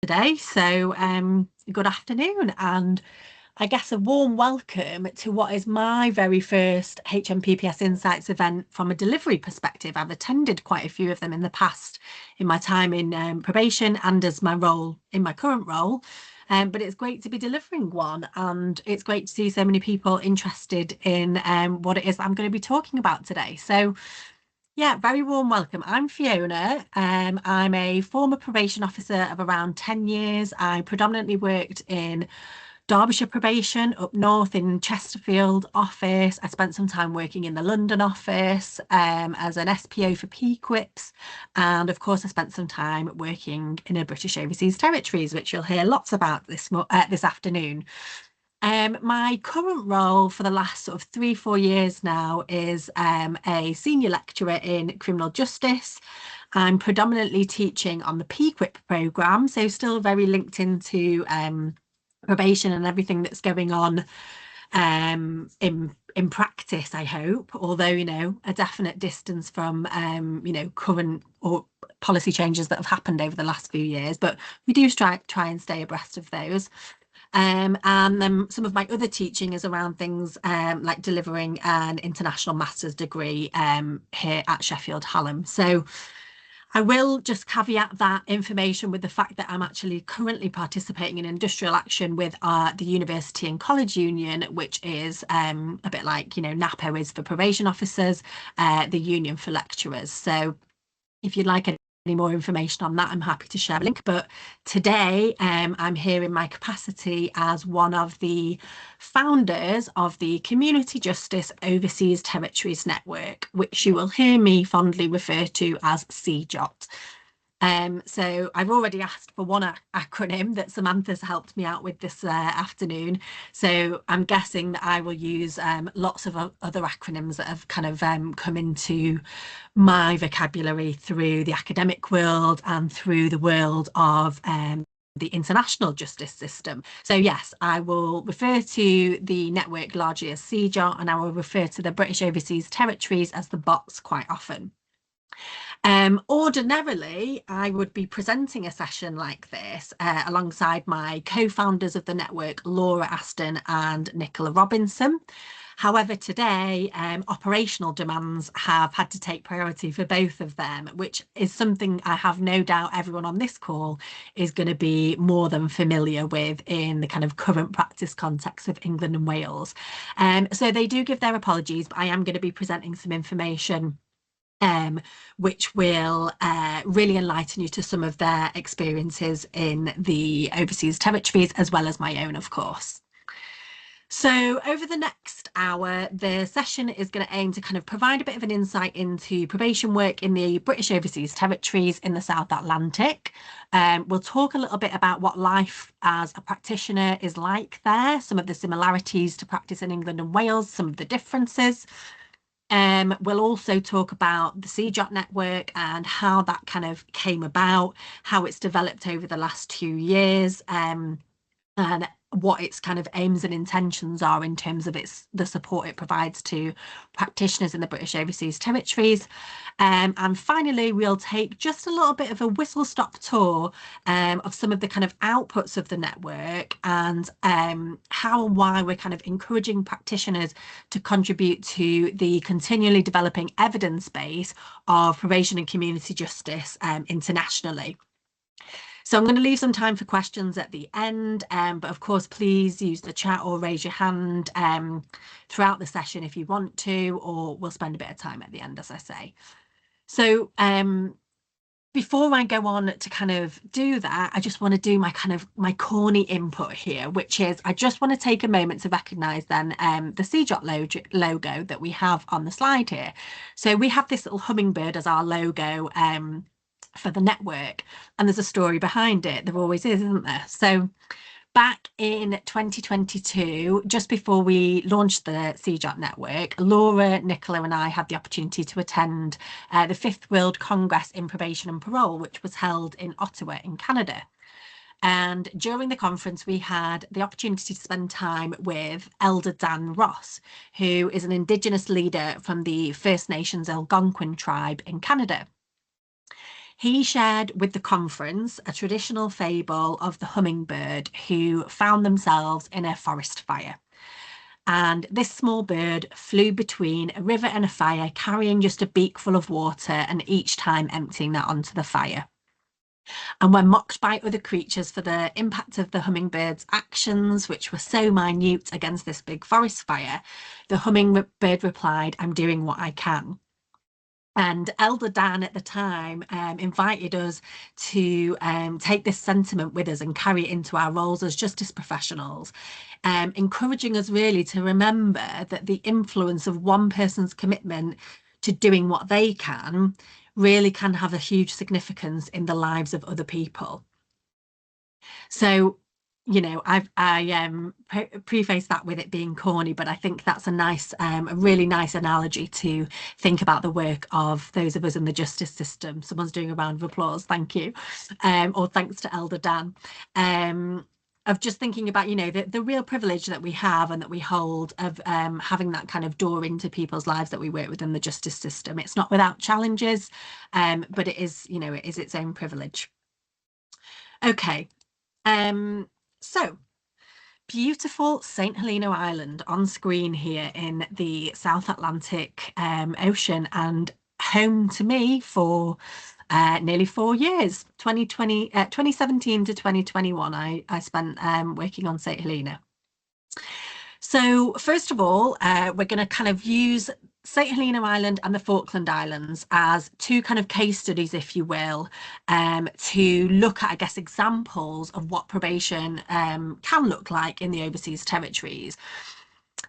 today. So good afternoon, and I guess a warm welcome to what is my very first HMPPS Insights event from a delivery perspective. I've attended quite a few of them in the past in my time in probation and as my role in my current role. But it's great to be delivering one, and it's great to see so many people interested in what it is I'm going to be talking about today. So yeah, very warm welcome. I'm Fiona. I'm a former probation officer of around 10 years. I predominantly worked in Derbyshire probation up north in Chesterfield office. I spent some time working in the London office as an SPO for PQIPs. And of course, I spent some time working in a British Overseas Territories, which you'll hear lots about this afternoon. My current role for the last sort of 3-4 years now is a senior lecturer in criminal justice. I'm predominantly teaching on the PQIP programme, so still very linked into probation and everything that's going on in practice, I hope, although, you know, a definite distance from, you know, current or policy changes that have happened over the last few years, but we do try and stay abreast of those. And then some of my other teaching is around things like delivering an international master's degree here at Sheffield Hallam. So I will just caveat that information with the fact that I'm actually currently participating in industrial action with the University and College Union, which is a bit like, you know, NAPO is for probation officers, the union for lecturers. So if you'd like any more information on that, I'm happy to share a link. But today I'm here in my capacity as one of the founders of the Community Justice Overseas Territories Network, which you will hear me fondly refer to as CJOT. So I've already asked for one acronym that Samantha's helped me out with this afternoon. So I'm guessing that I will use lots of other acronyms that have kind of come into my vocabulary through the academic world and through the world of the international justice system. So yes, I will refer to the network largely as CJOT, and I will refer to the British Overseas Territories as the BOTS quite often. Ordinarily, I would be presenting a session like this alongside my co-founders of the network, Laura Aston and Nicola Robinson. However, today, operational demands have had to take priority for both of them, which is something I have no doubt everyone on this call is going to be more than familiar with in the kind of current practice context of England and Wales. So they do give their apologies, but I am going to be presenting some information which will really enlighten you to some of their experiences in the overseas territories, as well as my own, of course. So over the next hour, the session is going to aim to kind of provide a bit of an insight into probation work in the British Overseas Territories in the South Atlantic. We'll talk a little bit about what life as a practitioner is like there, some of the similarities to practice in England and Wales, some of the differences. We'll also talk about the CJOT network and how that kind of came about, how it's developed over the last 2 years, and what its kind of aims and intentions are in terms of the support it provides to practitioners in the British Overseas Territories. And finally, we'll take just a little bit of a whistle-stop tour of some of the kind of outputs of the network and how and why we're kind of encouraging practitioners to contribute to the continually developing evidence base of probation and community justice internationally. So I'm going to leave some time for questions at the end, but of course, please use the chat or raise your hand throughout the session if you want to, or we'll spend a bit of time at the end, as I say. So before I go on to kind of do that, I just want to do my corny input here, which is I just want to take a moment to recognise then the CJOT logo that we have on the slide here. So we have this little hummingbird as our logo for the network, and there's a story behind it. There always is, isn't there? So back in 2022, just before we launched the CJOT network, Laura, Nicola and I had the opportunity to attend the 5th World Congress in Probation and Parole, which was held in Ottawa in Canada. And during the conference, we had the opportunity to spend time with Elder Dan Ross, who is an Indigenous leader from the First Nations Algonquin tribe in Canada. He shared with the conference a traditional fable of the hummingbird who found themselves in a forest fire. And this small bird flew between a river and a fire, carrying just a beakful of water and each time emptying that onto the fire. And when mocked by other creatures for the impact of the hummingbird's actions, which were so minute against this big forest fire, the hummingbird replied, "I'm doing what I can." And Elder Dan at the time invited us to take this sentiment with us and carry it into our roles as justice professionals, encouraging us really to remember that the influence of one person's commitment to doing what they can really can have a huge significance in the lives of other people. So, you know, preface that with it being corny, but I think that's a really nice analogy to think about the work of those of us in the justice system. Someone's doing a round of applause, thank you, or thanks to Elder Dan. Of just thinking about, you know, the real privilege that we have and that we hold of having that kind of door into people's lives that we work within the justice system. It's not without challenges, but it is, you know, it is its own privilege. Okay. So beautiful St. Helena Island on screen here in the South Atlantic Ocean, and home to me for nearly 4 years, 2017 to 2021. I spent working on St. Helena. So first of all, we're going to kind of use St. Helena Island and the Falkland Islands as two kind of case studies, if you will, to look at, I guess, examples of what probation can look like in the overseas territories.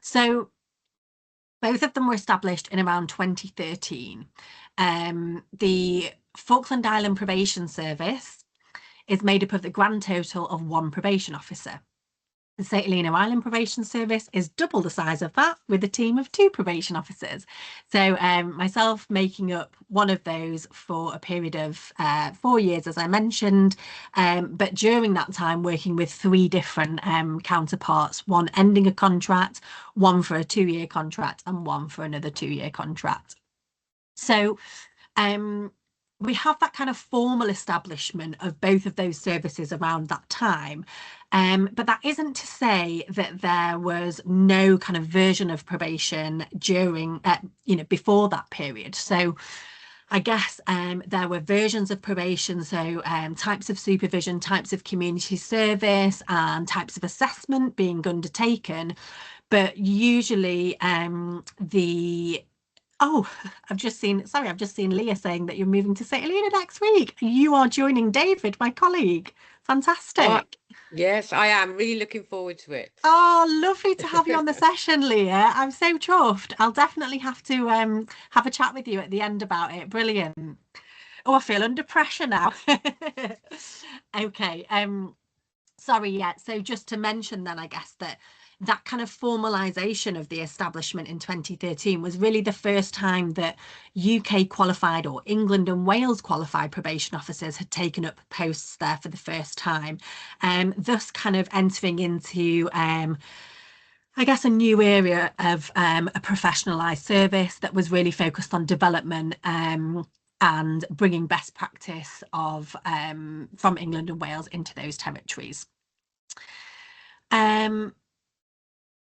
So both of them were established in around 2013. The Falkland Island Probation Service is made up of the grand total of one probation officer. The St. Helena Island Probation Service is double the size of that, with a team of 2 probation officers. So myself making up one of those for a period of 4 years, as I mentioned, but during that time working with 3 different counterparts, one ending a contract, one for a 2-year contract, and one for another 2-year contract. So we have that kind of formal establishment of both of those services around that time. But that isn't to say that there was no kind of version of probation during, you know, before that period. So I guess there were versions of probation, so types of supervision, types of community service, and types of assessment being undertaken. But usually Oh, I've just seen Leah saying that you're moving to St. Helena next week. You are joining David, my colleague. Fantastic. Yes, I am really looking forward to it. Oh, lovely to have you on the session, Leah. I'm so chuffed. I'll definitely have to have a chat with you at the end about it. Brilliant. Oh, I feel under pressure now. Okay. Sorry, yeah. So just to mention then, I guess that kind of formalisation of the establishment in 2013 was really the first time that UK qualified or England and Wales qualified probation officers had taken up posts there for the first time, thus kind of entering into I guess a new area of a professionalised service that was really focused on development and bringing best practice of from England and Wales into those territories.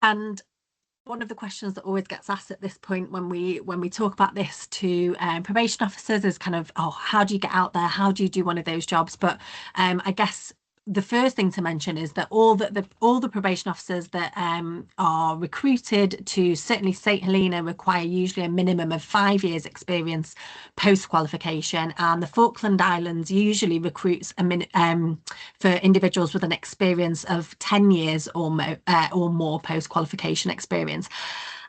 And one of the questions that always gets asked at this point when we talk about this to probation officers is kind of, oh, how do you get out there? How do you do one of those jobs? But I guess the first thing to mention is that all the probation officers that are recruited to certainly St. Helena require usually a minimum of 5 years experience post qualification, and the Falkland Islands usually recruits for individuals with an experience of 10 years or more post qualification experience.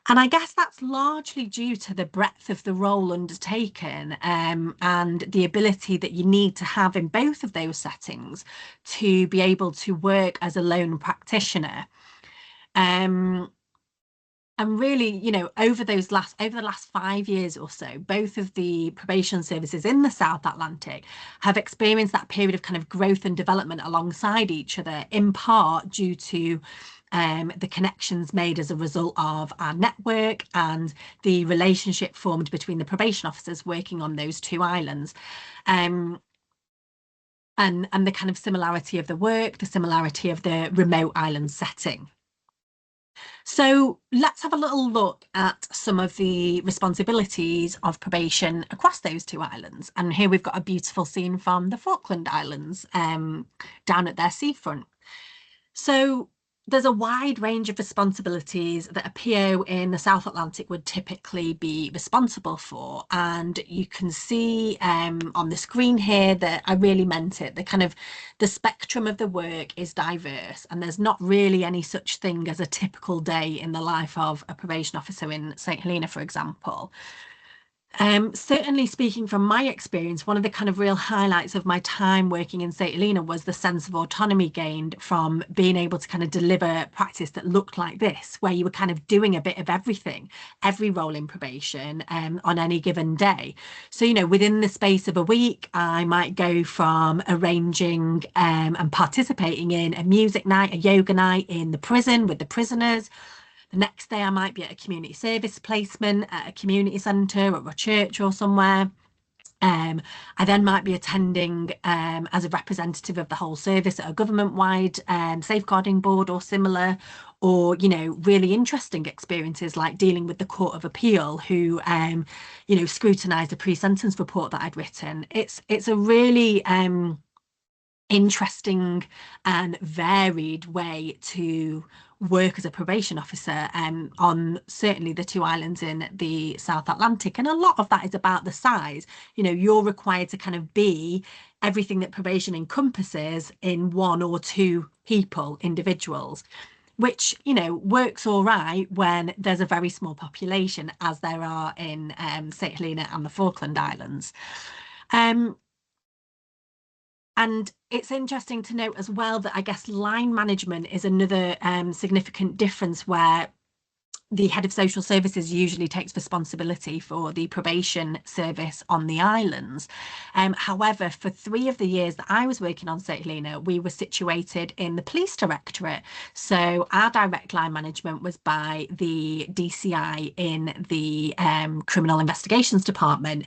And I guess that's largely due to the breadth of the role undertaken and the ability that you need to have in both of those settings to be able to work as a lone practitioner. And really, you know, over the last 5 years or so, both of the probation services in the South Atlantic have experienced that period of kind of growth and development alongside each other, in part due to the connections made as a result of our network and the relationship formed between the probation officers working on those 2 islands. and the kind of similarity of the work, the similarity of the remote island setting. So let's have a little look at some of the responsibilities of probation across those two islands. And here we've got a beautiful scene from the Falkland Islands down at their seafront. So there's a wide range of responsibilities that a PO in the South Atlantic would typically be responsible for. And you can see on the screen here that I really meant it. The spectrum of the work is diverse, and there's not really any such thing as a typical day in the life of a probation officer in St Helena, for example. Certainly speaking from my experience, one of the kind of real highlights of my time working in St Helena was the sense of autonomy gained from being able to kind of deliver practice that looked like this, where you were kind of doing a bit of everything, every role in probation on any given day. So, within the space of a week, I might go from arranging and participating in a music night, a yoga night in the prison with the prisoners. The next day I might be at a community service placement at a community centre or a church or somewhere. I then might be attending as a representative of the whole service at a government-wide safeguarding board or similar, or, really interesting experiences like dealing with the Court of Appeal who, scrutinised a pre-sentence report that I'd written. It's a really interesting and varied way to work as a probation officer on certainly the two islands in the South Atlantic, and a lot of that is about the size. You're required to kind of be everything that probation encompasses in one or two individuals, which works all right when there's a very small population, as there are in St Helena and the Falkland Islands. And it's interesting to note as well that I guess line management is another significant difference, where the head of social services usually takes responsibility for the probation service on the islands. However, for 3 of the years that I was working on St Helena, we were situated in the police directorate. So our direct line management was by the DCI in the criminal investigations department.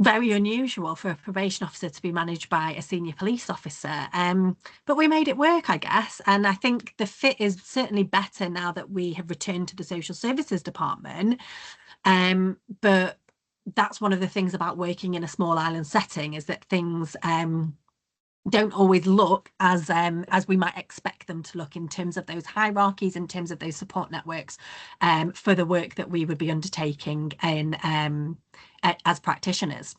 Very unusual for a probation officer to be managed by a senior police officer, but we made it work, I guess. And I think the fit is certainly better now that we have returned to the social services department. But that's one of the things about working in a small island setting, is that things don't always look as we might expect them to look in terms of those hierarchies, in terms of those support networks for the work that we would be undertaking in as practitioners.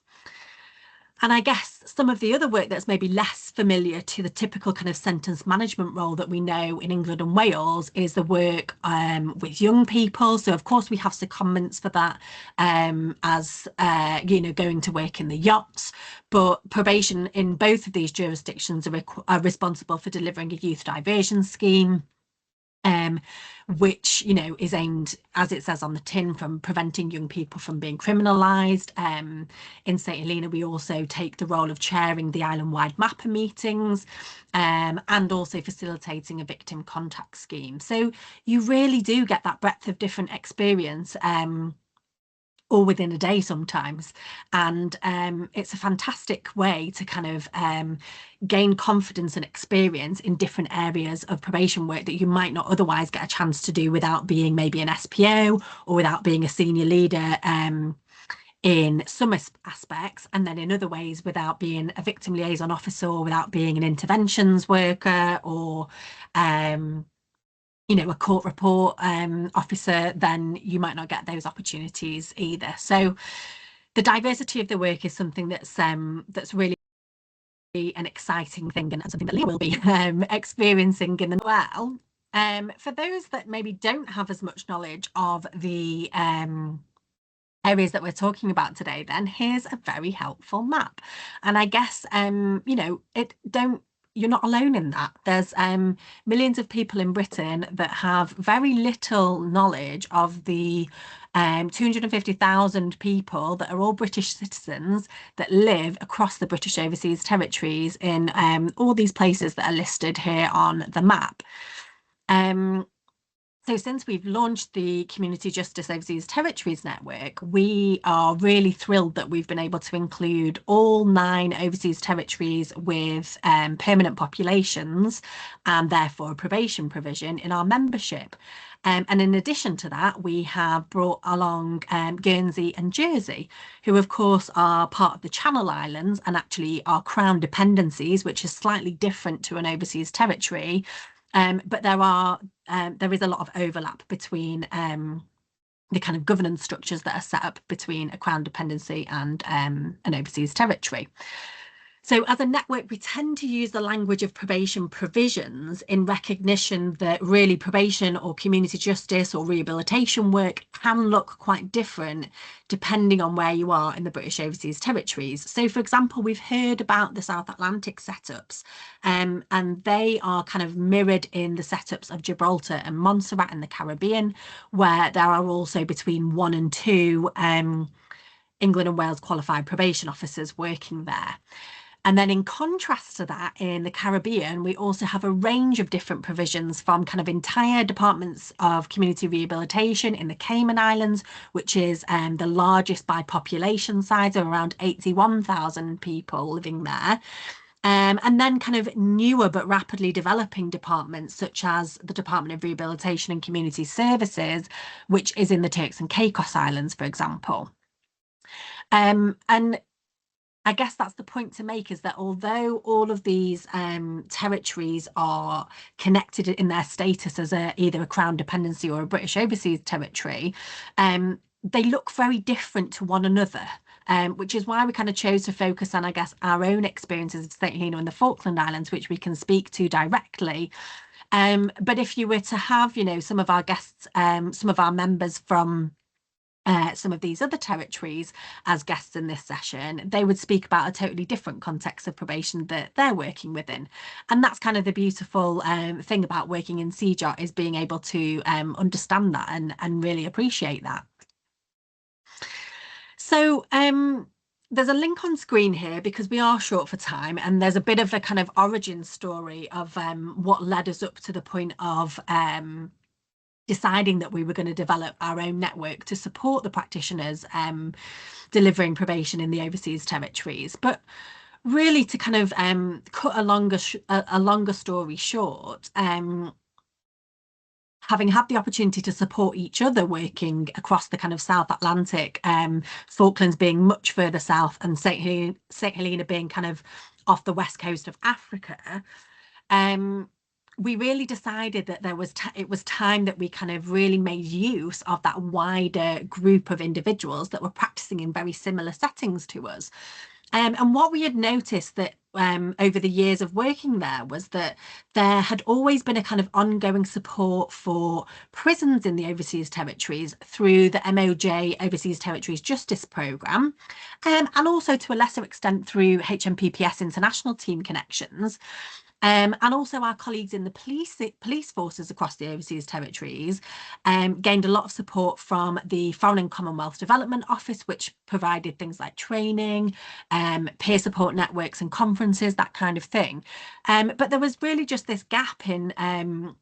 And I guess some of the other work that's maybe less familiar to the typical kind of sentence management role that we know in England and Wales is the work with young people. So of course we have secondments for that as going to work in the yachts, but probation in both of these jurisdictions are responsible for delivering a youth diversion scheme, which is aimed, as it says on the tin, from preventing young people from being criminalised. In St Helena, we also take the role of chairing the island-wide MAPA meetings, and also facilitating a victim contact scheme. So you really do get that breadth of different experience all within a day sometimes, and it's a fantastic way to kind of gain confidence and experience in different areas of probation work that you might not otherwise get a chance to do without being maybe an SPO or without being a senior leader in some aspects, and then in other ways without being a victim liaison officer or without being an interventions worker or a court report officer, then you might not get those opportunities either. So the diversity of the work is something that's really an exciting thing, and something that Leah will be experiencing in the well. For those that maybe don't have as much knowledge of the areas that we're talking about today, then here's a very helpful map. And I guess you're not alone in that. There's millions of people in Britain that have very little knowledge of the 250,000 people that are all British citizens that live across the British Overseas Territories in all these places that are listed here on the map. So since we've launched the Community Justice Overseas Territories Network, we are really thrilled that we've been able to include all 9 overseas territories with permanent populations and therefore a probation provision in our membership. And in addition to that, we have brought along Guernsey and Jersey, who of course are part of the Channel Islands and actually are Crown dependencies, which is slightly different to an overseas territory. But there is a lot of overlap between the kind of governance structures that are set up between a Crown dependency and an overseas territory. So as a network, we tend to use the language of probation provisions in recognition that really probation or community justice or rehabilitation work can look quite different depending on where you are in the British Overseas Territories. So, for example, we've heard about the South Atlantic setups, and they are kind of mirrored in the setups of Gibraltar and Montserrat in the Caribbean, where there are also between 1 and 2 England and Wales qualified probation officers working there. And then in contrast to that, in the Caribbean, we also have a range of different provisions from kind of entire departments of community rehabilitation in the Cayman Islands, which is the largest by population size of around 81,000 people living there. And then kind of newer but rapidly developing departments such as the Department of Rehabilitation and Community Services, which is in the Turks and Caicos Islands, for example. And I guess that's the point to make, is that although all of these territories are connected in their status as either a Crown dependency or a British Overseas Territory, they look very different to one another, which is why we kind of chose to focus on, I guess, our own experiences of St Helena and the Falkland Islands, which we can speak to directly. But if you were to have, some of our guests, some of our members from some of these other territories as guests in this session, they would speak about a totally different context of probation that they're working within. And that's kind of the beautiful thing about working in CJOT, is being able to understand that and really appreciate that. So there's a link on screen here because we are short for time, and there's a bit of a kind of origin story of what led us up to the point of deciding that we were going to develop our own network to support the practitioners delivering probation in the overseas territories. But really, to kind of cut a longer story short, having had the opportunity to support each other working across the kind of South Atlantic, Falklands being much further south and St Helena being kind of off the west coast of Africa, we really decided that it was time that we kind of really made use of that wider group of individuals that were practicing in very similar settings to us. And what we had noticed that over the years of working there was that there had always been a kind of ongoing support for prisons in the overseas territories through the MOJ Overseas Territories Justice Programme, and also to a lesser extent through HMPPS International Team Connections. And also our colleagues in the police forces across the overseas territories gained a lot of support from the Foreign and Commonwealth Development Office, which provided things like training, peer support networks and conferences, that kind of thing. But there was really just this gap in any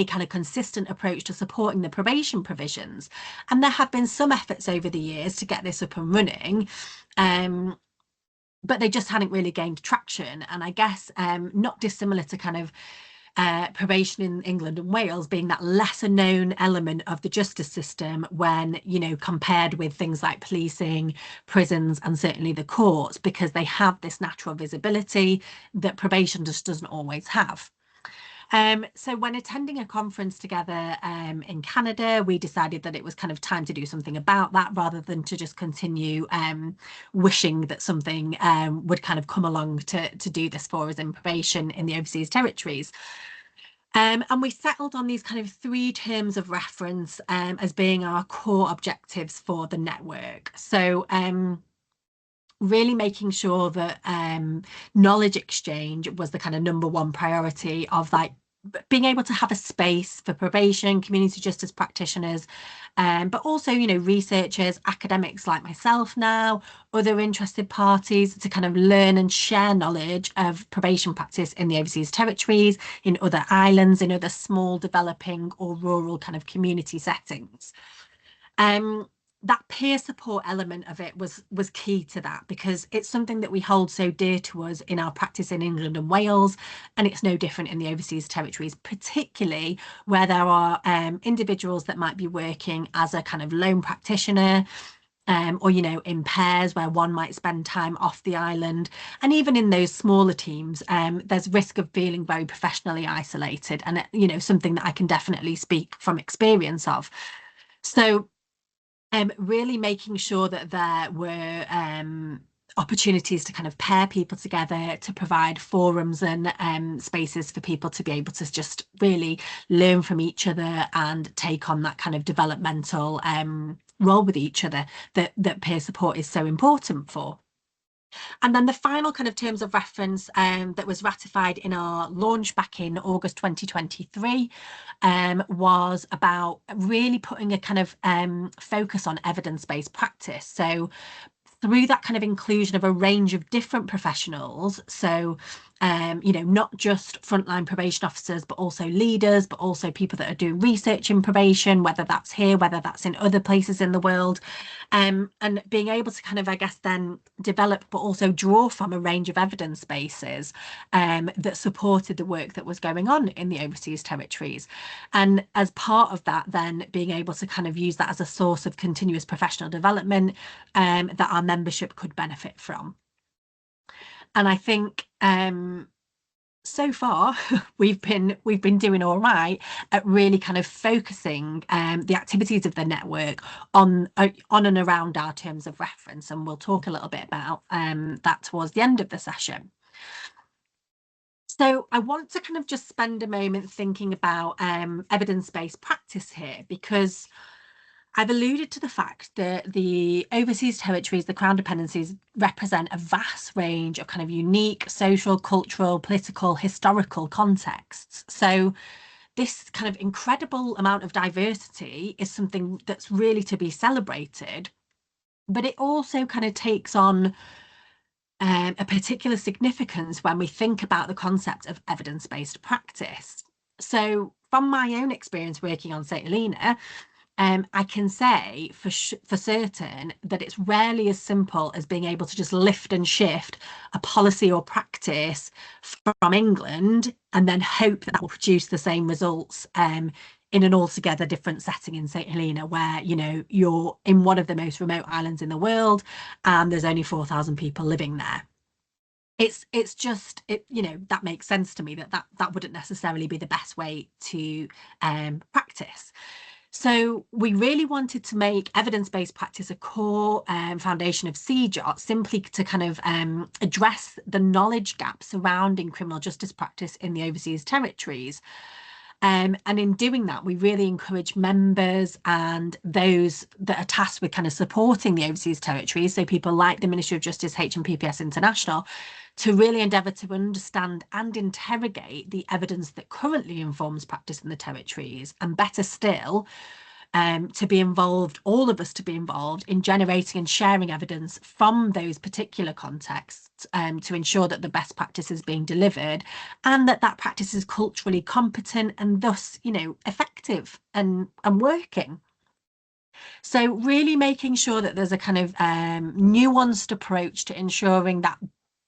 kind of consistent approach to supporting the probation provisions. And there have been some efforts over the years to get this up and running. But they just hadn't really gained traction. And I guess not dissimilar to kind of probation in England and Wales being that lesser known element of the justice system when, compared with things like policing, prisons, and certainly the courts, because they have this natural visibility that probation just doesn't always have. So when attending a conference together in Canada, we decided that it was kind of time to do something about that rather than to just continue wishing that something would kind of come along to do this for us in probation in the overseas territories. And we settled on these kind of 3 terms of reference as being our core objectives for the network. So really making sure that knowledge exchange was the kind of #1 priority of like being able to have a space for probation, community justice practitioners, but also, researchers, academics like myself now, other interested parties to kind of learn and share knowledge of probation practice in the overseas territories, in other islands, in other small developing or rural kind of community settings. That peer support element of it was key to that, because it's something that we hold so dear to us in our practice in England and Wales, and it's no different in the overseas territories, particularly where there are individuals that might be working as a kind of lone practitioner, or in pairs where one might spend time off the island. And even in those smaller teams, there's risk of feeling very professionally isolated, and something that I can definitely speak from experience of. So really making sure that there were opportunities to kind of pair people together, to provide forums and spaces for people to be able to just really learn from each other and take on that kind of developmental role with each other that peer support is so important for. And then the final kind of terms of reference that was ratified in our launch back in August 2023 was about really putting a kind of focus on evidence-based practice. So through that kind of inclusion of a range of different professionals, so not just frontline probation officers, but also leaders, but also people that are doing research in probation, whether that's here, whether that's in other places in the world, and being able to kind of, I guess, then develop, but also draw from a range of evidence bases that supported the work that was going on in the overseas territories. And as part of that, then being able to kind of use that as a source of continuous professional development that our membership could benefit from. And I think so far we've been doing all right at really kind of focusing the activities of the network on and around our terms of reference, and we'll talk a little bit about that towards the end of the session. So I want to kind of just spend a moment thinking about evidence-based practice here, because I've alluded to the fact that the overseas territories, the Crown dependencies, represent a vast range of kind of unique social, cultural, political, historical contexts. So this kind of incredible amount of diversity is something that's really to be celebrated, but it also kind of takes on a particular significance when we think about the concept of evidence-based practice. So from my own experience working on St. Helena, I can say for certain that it's rarely as simple as being able to just lift and shift a policy or practice from England and then hope that will produce the same results in an altogether different setting in St. Helena, where you're in one of the most remote islands in the world and there's only 4,000 people living there. It's just that makes sense to me that wouldn't necessarily be the best way to practice. So we really wanted to make evidence-based practice a core foundation of CJOT, simply to kind of address the knowledge gap surrounding criminal justice practice in the overseas territories. And in doing that, we really encourage members and those that are tasked with kind of supporting the overseas territories, so people like the Ministry of Justice, HMPPS International, to really endeavour to understand and interrogate the evidence that currently informs practice in the territories, and better still, to be involved, all of us to be involved in generating and sharing evidence from those particular contexts, to ensure that the best practice is being delivered and that practice is culturally competent and thus, effective and working. So really making sure that there's a kind of nuanced approach to ensuring that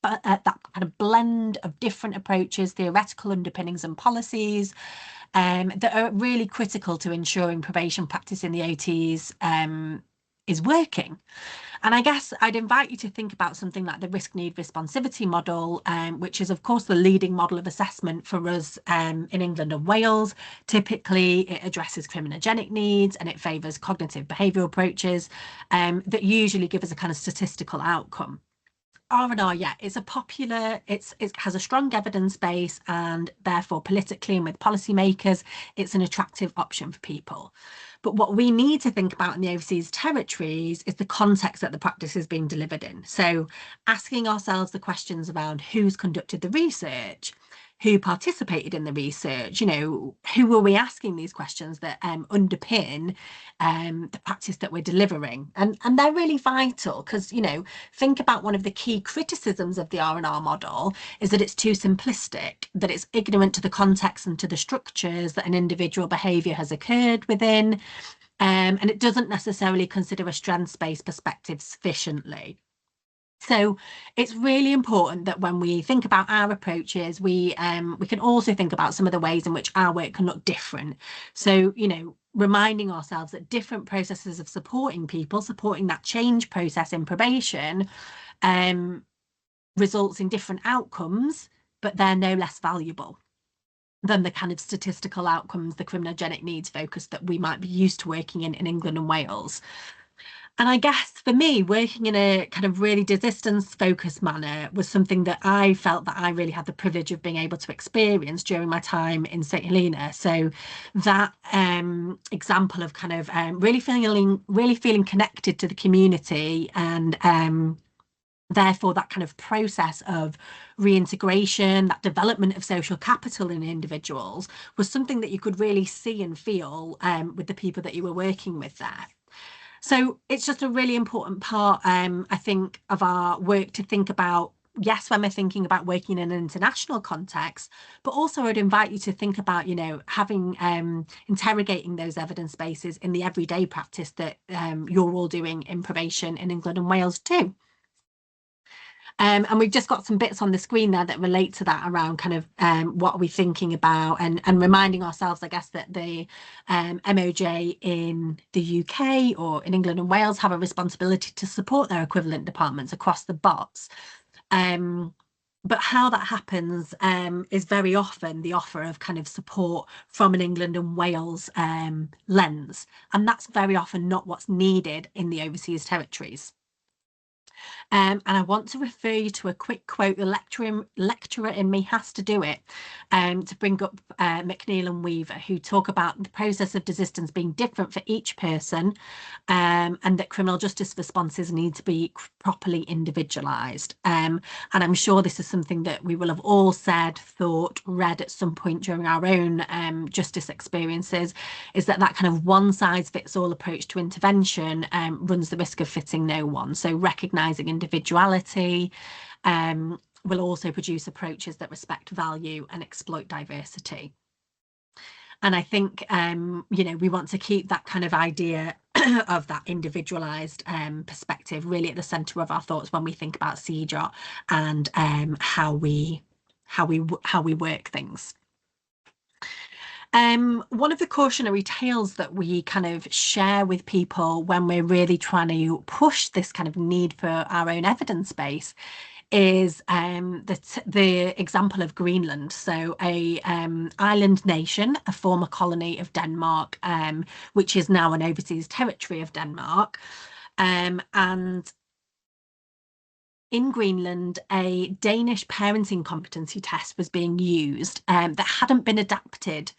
that kind of blend of different approaches, theoretical underpinnings and policies, that are really critical to ensuring probation practice in the OTs is working. And I guess I'd invite you to think about something like the risk need responsivity model, which is of course the leading model of assessment for us in England and Wales. Typically it addresses criminogenic needs and it favours cognitive behavioural approaches that usually give us a kind of statistical outcome. R&R, yeah, it's a popular, it has a strong evidence base, and therefore politically and with policymakers, it's an attractive option for people. But what we need to think about in the overseas territories is the context that the practice is being delivered in. So asking ourselves the questions around who's conducted the research, who participated in the research, who were we asking these questions that underpin the practice that we're delivering. And they're really vital because, think about one of the key criticisms of the R&R model is that it's too simplistic, that it's ignorant to the context and to the structures that an individual behaviour has occurred within, and it doesn't necessarily consider a strengths-based perspective sufficiently. So it's really important that when we think about our approaches, we can also think about some of the ways in which our work can look different. So, reminding ourselves that different processes of supporting people, supporting that change process in probation, results in different outcomes, but they're no less valuable than the kind of statistical outcomes, the criminogenic needs focus that we might be used to working in England and Wales. And I guess for me, working in a kind of really desistance focused manner was something that I felt that I really had the privilege of being able to experience during my time in St. Helena. So that example of kind of really feeling connected to the community, and therefore that kind of process of reintegration, that development of social capital in individuals, was something that you could really see and feel with the people that you were working with there. So it's just a really important part, I think, of our work to think about, yes, when we're thinking about working in an international context, but also I'd invite you to think about, having interrogating those evidence bases in the everyday practice that you're all doing in probation in England and Wales too. And we've just got some bits on the screen there that relate to that around kind of what are we thinking about, and reminding ourselves, I guess, that the MOJ in the UK or in England and Wales have a responsibility to support their equivalent departments across the BOTS. But how that happens is very often the offer of kind of support from an England and Wales lens. And that's very often not what's needed in the overseas territories. And I want to refer you to a quick quote. The lecturer in me has to do it, to bring up McNeil and Weaver, who talk about the process of desistance being different for each person, and that criminal justice responses need to be properly individualised. And I'm sure this is something that we will have all said, thought, read at some point during our own justice experiences, is that kind of one-size-fits-all approach to intervention runs the risk of fitting no one. So recognising individuality will also produce approaches that respect value and exploit diversity. And I think, we want to keep that kind of idea of that individualized perspective really at the center of our thoughts when we think about CJOT and how we work things. One of the cautionary tales that we kind of share with people when we're really trying to push this kind of need for our own evidence base is the example of Greenland. So a island nation, a former colony of Denmark, which is now an overseas territory of Denmark. And in Greenland, a Danish parenting competency test was being used that hadn't been adapted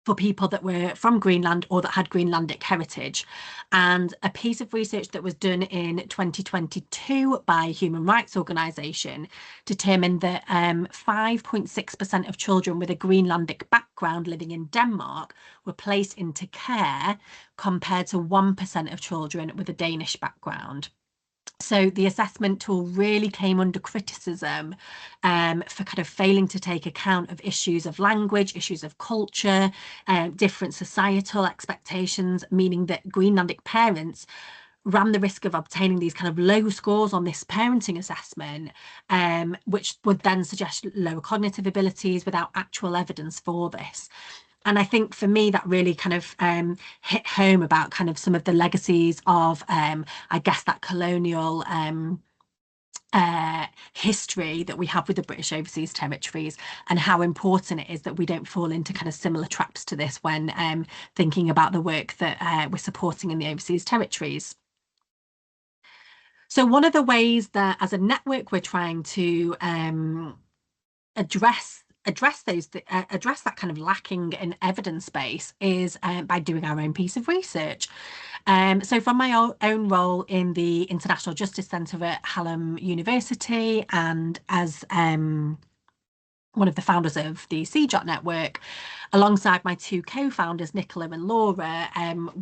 for people that were from Greenland or that had Greenlandic heritage. And a piece of research that was done in 2022 by a human rights organisation determined that 5.6% of children with a Greenlandic background living in Denmark were placed into care, compared to 1% of children with a Danish background. So the assessment tool really came under criticism for kind of failing to take account of issues of language, issues of culture, different societal expectations, meaning that Greenlandic parents ran the risk of obtaining these kind of low scores on this parenting assessment, which would then suggest lower cognitive abilities without actual evidence for this. And I think for me, that really kind of hit home about kind of some of the legacies of, I guess, that colonial history that we have with the British overseas territories, and how important it is that we don't fall into kind of similar traps to this when thinking about the work that we're supporting in the overseas territories. So one of the ways that as a network we're trying to address that kind of lacking in evidence base is by doing our own piece of research. So from my own role in the International Justice Centre at Hallam University, and as one of the founders of the CJOT network, alongside my two co-founders, Nicola and Laura,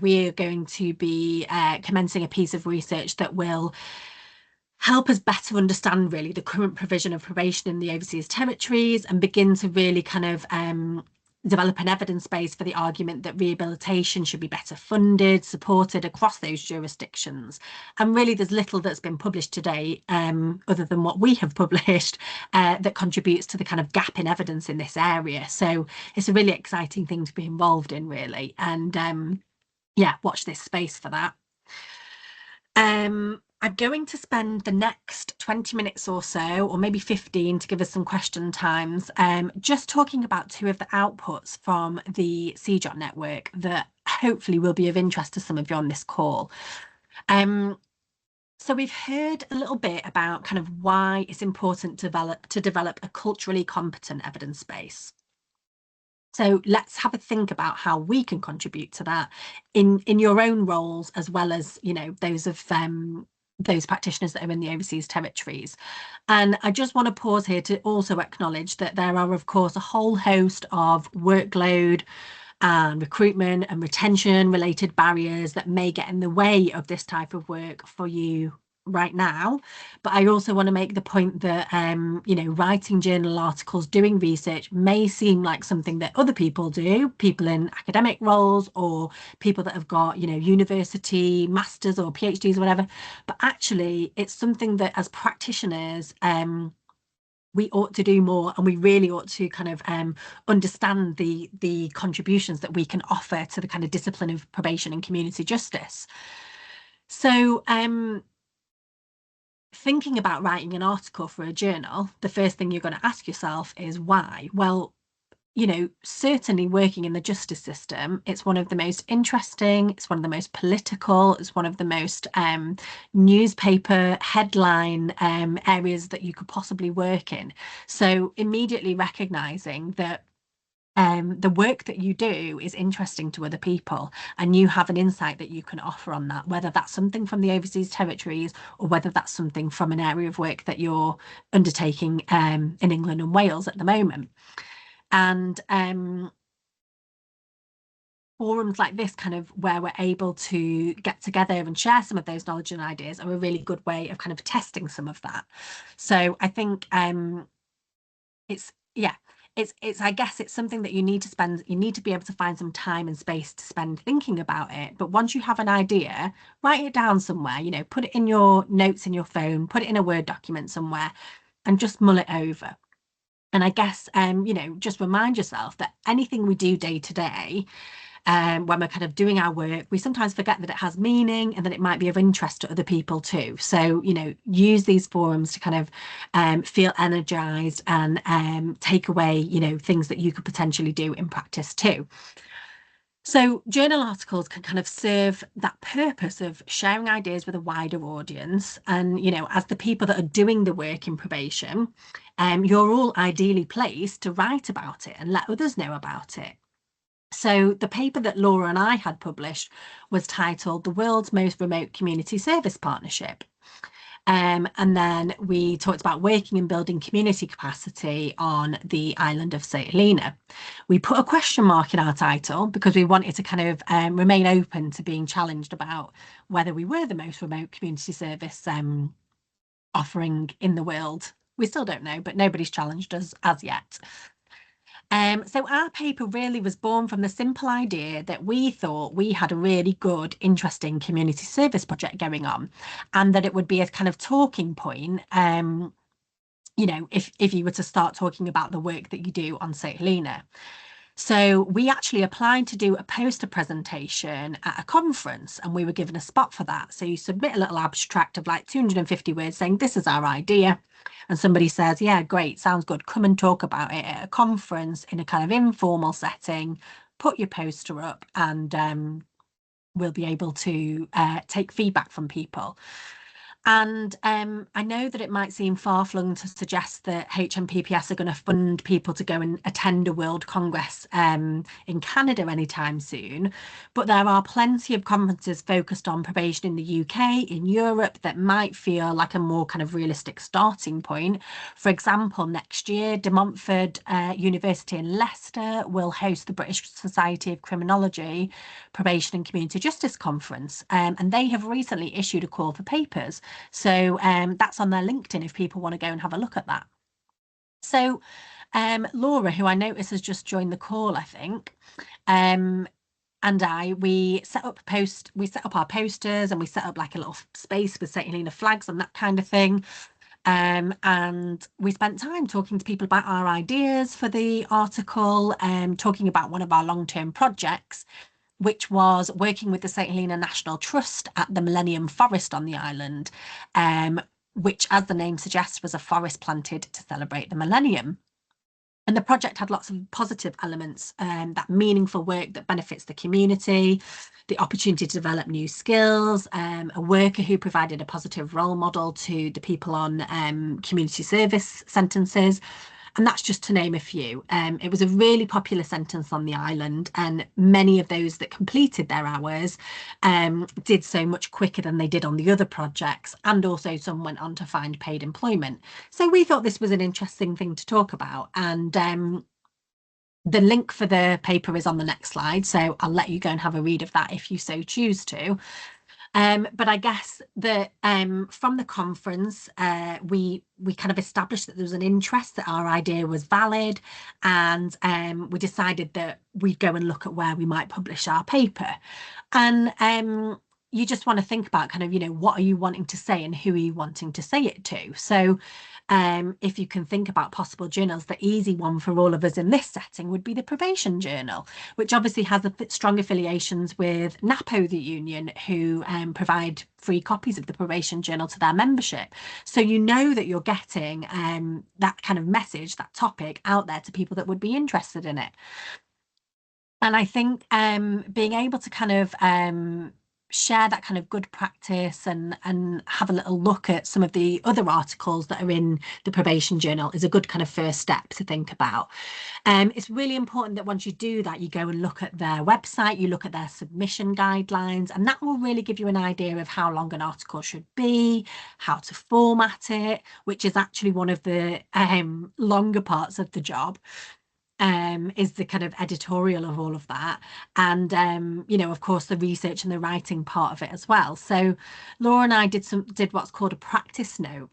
we're going to be commencing a piece of research that will help us better understand really the current provision of probation in the overseas territories and begin to really kind of develop an evidence base for the argument that rehabilitation should be better funded, supported across those jurisdictions. And really, there's little that's been published today, other than what we have published, that contributes to the kind of gap in evidence in this area. So it's a really exciting thing to be involved in, really. And yeah, watch this space for that. I'm going to spend the next 20 minutes or so, or maybe 15 to give us some question times, just talking about two of the outputs from the CJOT network that hopefully will be of interest to some of you on this call. So we've heard a little bit about kind of why it's important to develop a culturally competent evidence base. So let's have a think about how we can contribute to that in your own roles, as well as, you know, those of those practitioners that are in the overseas territories. And I just want to pause here to also acknowledge that there are, of course, a whole host of workload and recruitment and retention related barriers that may get in the way of this type of work for you right now. But I also want to make the point that you know, writing journal articles, doing research may seem like something that other people do, people in academic roles or people that have got, you know, university masters or PhDs or whatever, but actually it's something that as practitioners we ought to do more, and we really ought to kind of understand the contributions that we can offer to the kind of discipline of probation and community justice. So thinking about writing an article for a journal, the first thing you're going to ask yourself is why? Well, you know, certainly working in the justice system, it's one of the most interesting, it's one of the most political, it's one of the most newspaper headline areas that you could possibly work in. So immediately recognizing that the work that you do is interesting to other people and you have an insight that you can offer on that, whether that's something from the overseas territories or whether that's something from an area of work that you're undertaking in England and Wales at the moment. And forums like this, kind of where we're able to get together and share some of those knowledge and ideas, are a really good way of kind of testing some of that. So I think it's, yeah, it's I guess it's something that you need to be able to find some time and space to spend thinking about it. But once you have an idea, write it down somewhere, you know, put it in your notes in your phone, put it in a Word document somewhere, and just mull it over. And I guess, you know, just remind yourself that anything we do day to day, when we're kind of doing our work, we sometimes forget that it has meaning and that it might be of interest to other people too. So, you know, use these forums to kind of feel energized and take away, you know, things that you could potentially do in practice too. So journal articles can kind of serve that purpose of sharing ideas with a wider audience. And, you know, as the people that are doing the work in probation, you're all ideally placed to write about it and let others know about it. So the paper that Laura and I had published was titled "The World's Most Remote Community Service Partnership." And then we talked about working and building community capacity on the island of St. Helena. We put a question mark in our title because we wanted to kind of remain open to being challenged about whether we were the most remote community service offering in the world. We still don't know, but nobody's challenged us as yet. So our paper really was born from the simple idea that we thought we had a really good, interesting community service project going on, and that it would be a kind of talking point, you know, if you were to start talking about the work that you do on St. Helena. So we actually applied to do a poster presentation at a conference, and we were given a spot for that. So you submit a little abstract of like 250 words saying, this is our idea. And somebody says, yeah, great, sounds good. Come and talk about it at a conference in a kind of informal setting, put your poster up, and we'll be able to take feedback from people. And I know that it might seem far-flung to suggest that HMPPS are going to fund people to go and attend a World Congress in Canada anytime soon, but there are plenty of conferences focused on probation in the UK, in Europe, that might feel like a more kind of realistic starting point. For example, next year, De Montfort University in Leicester will host the British Society of Criminology Probation and Community Justice Conference, and they have recently issued a call for papers. So that's on their LinkedIn if people want to go and have a look at that. So Laura, who I notice has just joined the call, I think, and we set up our posters, and we set up like a little space with St. Helena flags and that kind of thing. And we spent time talking to people about our ideas for the article, talking about one of our long-term projects, which was working with the St. Helena National Trust at the Millennium Forest on the island, which, as the name suggests, was a forest planted to celebrate the millennium. And the project had lots of positive elements, that meaningful work that benefits the community, the opportunity to develop new skills, a worker who provided a positive role model to the people on community service sentences. And that's just to name a few. It was a really popular sentence on the island, and many of those that completed their hours did so much quicker than they did on the other projects, and also some went on to find paid employment. So we thought this was an interesting thing to talk about, and the link for the paper is on the next slide, so I'll let you go and have a read of that if you so choose to. But I guess that from the conference, we kind of established that there was an interest, that our idea was valid, and we decided that we'd go and look at where we might publish our paper. And you just want to think about kind of, what are you wanting to say and who are you wanting to say it to? So if you can think about possible journals, the easy one for all of us in this setting would be the Probation Journal, which obviously has strong affiliations with NAPO, the union, who provide free copies of the Probation Journal to their membership. So you know that you're getting that kind of message, that topic out there to people that would be interested in it. And I think being able to kind of share that kind of good practice and have a little look at some of the other articles that are in the Probation Journal is a good kind of first step to think about. It's really important that once you do that, you go and look at their website, you look at their submission guidelines, and that will really give you an idea of how long an article should be, how to format it, which is actually one of the longer parts of the job. Is the kind of editorial of all of that, and of course the research and the writing part of it as well. So Laura and I did what's called a practice note,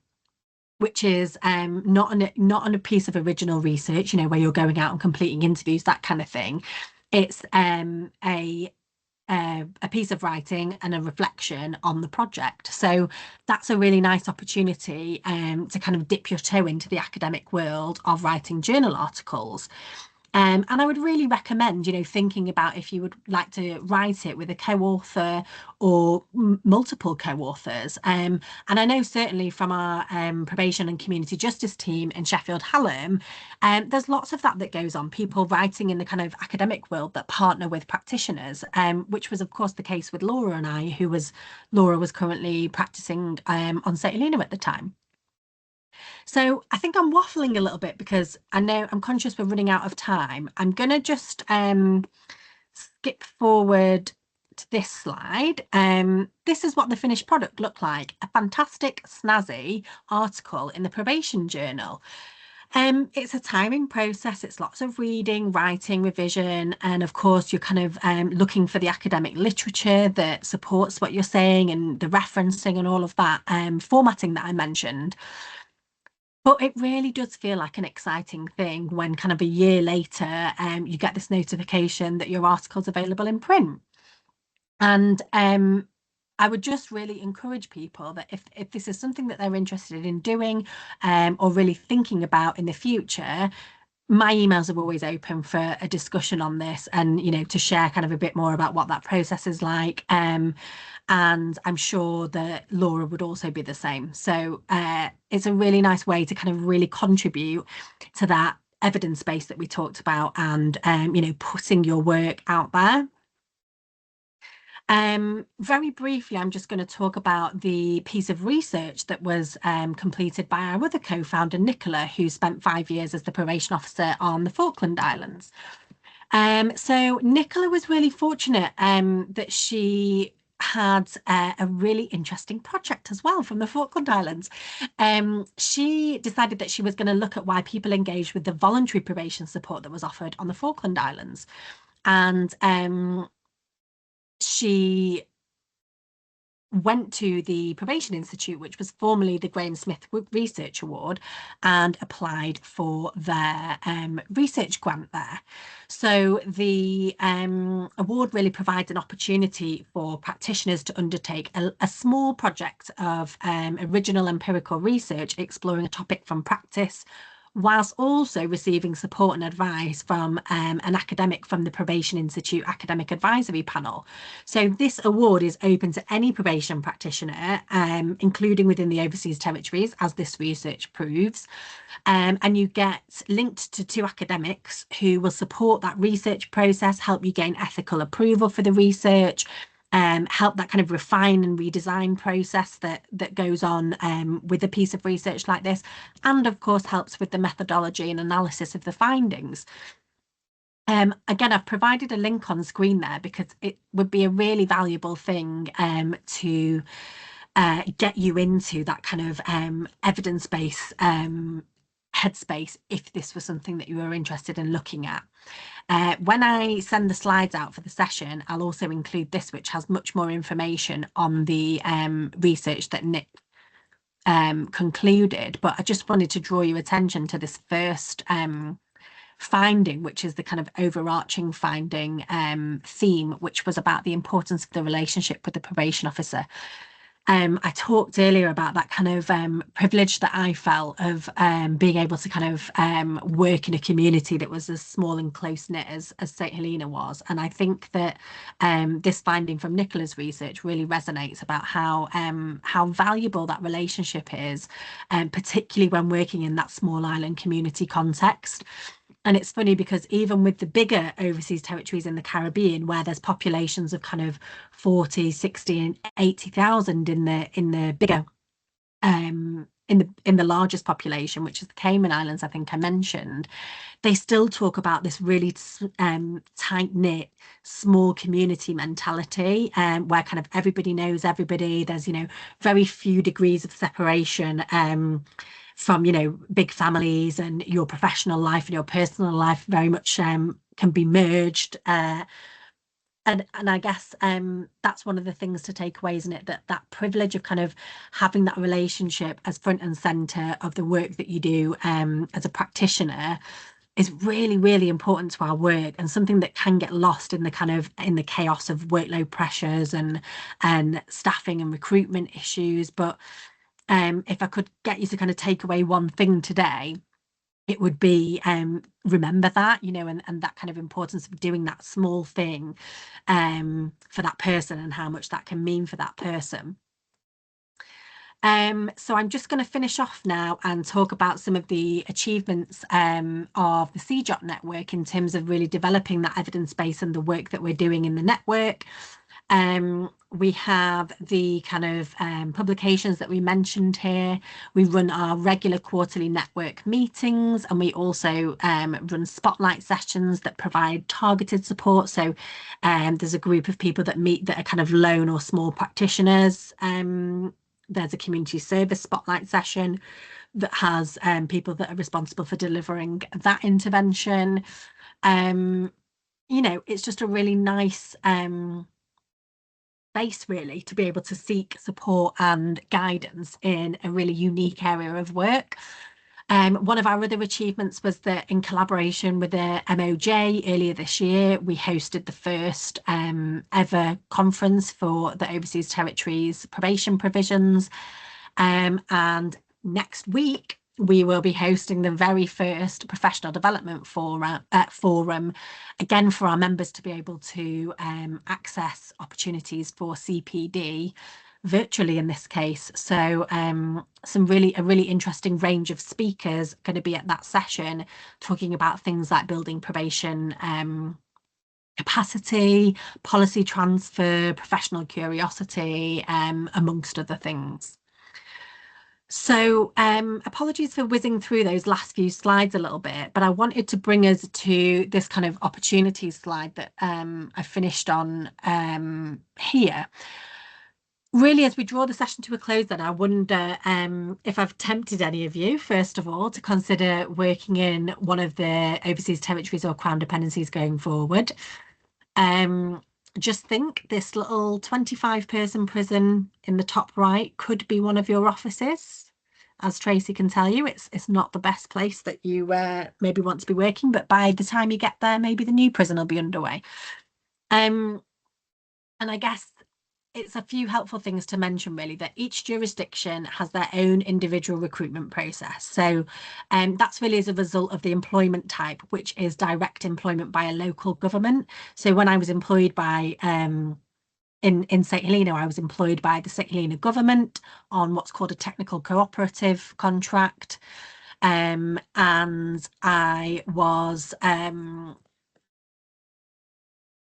which is not on a piece of original research, where you're going out and completing interviews, that kind of thing. It's a piece of writing and a reflection on the project. So that's a really nice opportunity to kind of dip your toe into the academic world of writing journal articles. And I would really recommend, thinking about if you would like to write it with a co-author or multiple co-authors. And I know certainly from our probation and community justice team in Sheffield Hallam, there's lots of that goes on. People writing in the kind of academic world that partner with practitioners, which was of course the case with Laura and I, Laura was currently practicing on St. Helena at the time. So I think I'm waffling a little bit because I know I'm conscious we're running out of time. I'm going to just skip forward to this slide. This is what the finished product looked like, a fantastic, snazzy article in the Probation Journal. It's a timing process. It's lots of reading, writing, revision, and of course you're kind of looking for the academic literature that supports what you're saying and the referencing and all of that formatting that I mentioned. But it really does feel like an exciting thing when kind of a year later, you get this notification that your article's available in print. And I would just really encourage people that if this is something that they're interested in doing or really thinking about in the future, my emails are always open for a discussion on this and, to share kind of a bit more about what that process is like. And I'm sure that Laura would also be the same. So it's a really nice way to kind of really contribute to that evidence base that we talked about and, putting your work out there. Very briefly, I'm just going to talk about the piece of research that was completed by our other co-founder, Nicola, who spent 5 years as the probation officer on the Falkland Islands. So Nicola was really fortunate that she had a really interesting project as well from the Falkland Islands. She decided that she was going to look at why people engaged with the voluntary probation support that was offered on the Falkland Islands. And she went to the Probation Institute, which was formerly the Graham Smith Research Award, and applied for their research grant there. So the award really provides an opportunity for practitioners to undertake a small project of original empirical research exploring a topic from practice, whilst also receiving support and advice from an academic from the Probation Institute Academic Advisory Panel. So this award is open to any probation practitioner, including within the overseas territories, as this research proves. And you get linked to 2 academics who will support that research process, help you gain ethical approval for the research, help that kind of refine and redesign process that goes on with a piece of research like this, and of course helps with the methodology and analysis of the findings. Again, I've provided a link on screen there because it would be a really valuable thing to get you into that kind of evidence-based headspace if this was something that you were interested in looking at. When I send the slides out for the session, I'll also include this, which has much more information on the research that Nick concluded. But I just wanted to draw your attention to this first finding, which is the kind of overarching finding theme, which was about the importance of the relationship with the probation officer. I talked earlier about that kind of privilege that I felt of being able to kind of work in a community that was as small and close-knit as St. Helena was. And I think that this finding from Nicola's research really resonates about how valuable that relationship is, particularly when working in that small island community context. And it's funny because even with the bigger overseas territories in the Caribbean, where there's populations of kind of 40, 60 and 80,000 in the bigger in the largest population, which is the Cayman Islands, I think I mentioned, they still talk about this really tight-knit, small community mentality, where kind of everybody knows everybody. There's, very few degrees of separation from, big families, and your professional life and your personal life very much can be merged. And I guess that's one of the things to take away, isn't it? That privilege of kind of having that relationship as front and center of the work that you do as a practitioner is really, really important to our work, and something that can get lost in the chaos of workload pressures and staffing and recruitment issues. But if I could get you to kind of take away one thing today, it would be remember that, and that kind of importance of doing that small thing for that person, and how much that can mean for that person. So I'm just going to finish off now and talk about some of the achievements of the CJOT network in terms of really developing that evidence base and the work that we're doing in the network. We have the kind of publications that we mentioned here. We run our regular quarterly network meetings, and we also run spotlight sessions that provide targeted support. So there's a group of people that meet that are kind of lone or small practitioners. There's a community service spotlight session that has people that are responsible for delivering that intervention. It's just a really nice space, really, to be able to seek support and guidance in a really unique area of work. One of our other achievements was that in collaboration with the MOJ earlier this year, we hosted the first ever conference for the overseas territories probation provisions. And next week, we will be hosting the very first professional development forum, again, for our members to be able to access opportunities for CPD virtually in this case. So a really interesting range of speakers going to be at that session, talking about things like building probation capacity, policy transfer, professional curiosity, amongst other things. So apologies for whizzing through those last few slides a little bit, but I wanted to bring us to this kind of opportunity slide that I finished on here. Really, as we draw the session to a close, then I wonder if I've tempted any of you, first of all, to consider working in one of the overseas territories or Crown dependencies going forward. Just think this little 25-person prison in the top right could be one of your offices. As Tracy can tell you, it's not the best place that you maybe want to be working, but by the time you get there, maybe the new prison will be underway. And I guess it's a few helpful things to mention, really, that each jurisdiction has their own individual recruitment process. So that's really as a result of the employment type, which is direct employment by a local government. So when I was employed by in St Helena, I was employed by the St Helena government on what's called a technical cooperative contract. And I was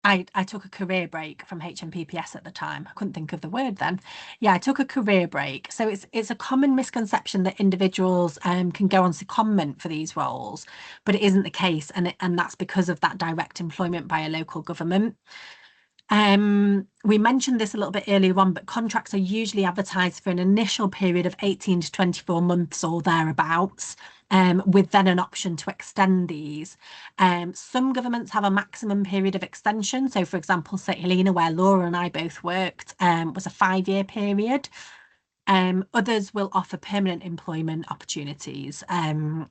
I took a career break from HMPPS at the time. I couldn't think of the word then. Yeah, I took a career break. So it's a common misconception that individuals can go on secondment for these roles, but it isn't the case, and that's because of that direct employment by a local government. We mentioned this a little bit earlier on, but contracts are usually advertised for an initial period of 18 to 24 months or thereabouts, with then an option to extend these. Some governments have a maximum period of extension. So, for example, St Helena, where Laura and I both worked, was a 5-year period. Others will offer permanent employment opportunities. And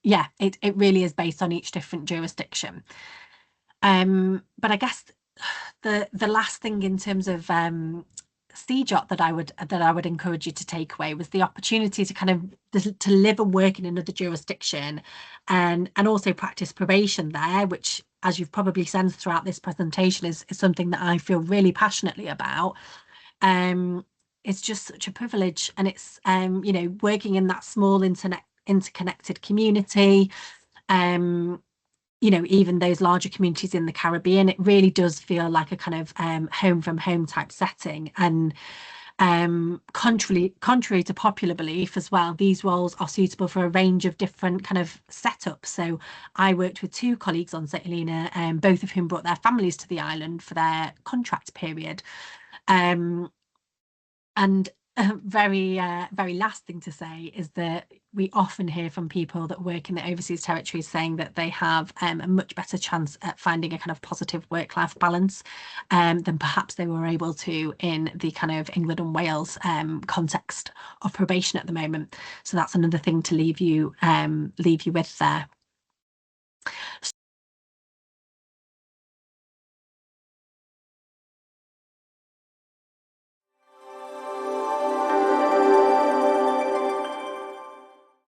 yeah, it really is based on each different jurisdiction. But I guess the last thing in terms of CJOT that I would encourage you to take away was the opportunity to kind of to live and work in another jurisdiction, and also practice probation there, which, as you've probably sensed throughout this presentation, is something that I feel really passionately about. It's just such a privilege, and it's you know, working in that small interconnected community. You know, even those larger communities in the Caribbean, it really does feel like a kind of home from home type setting. And contrary to popular belief as well, these roles are suitable for a range of different kind of setups. So I worked with 2 colleagues on St Helena, both of whom brought their families to the island for their contract period. And very last thing to say is that we often hear from people that work in the overseas territories saying that they have a much better chance at finding a kind of positive work-life balance than perhaps they were able to in the kind of England and Wales context of probation at the moment. So that's another thing to leave you with there.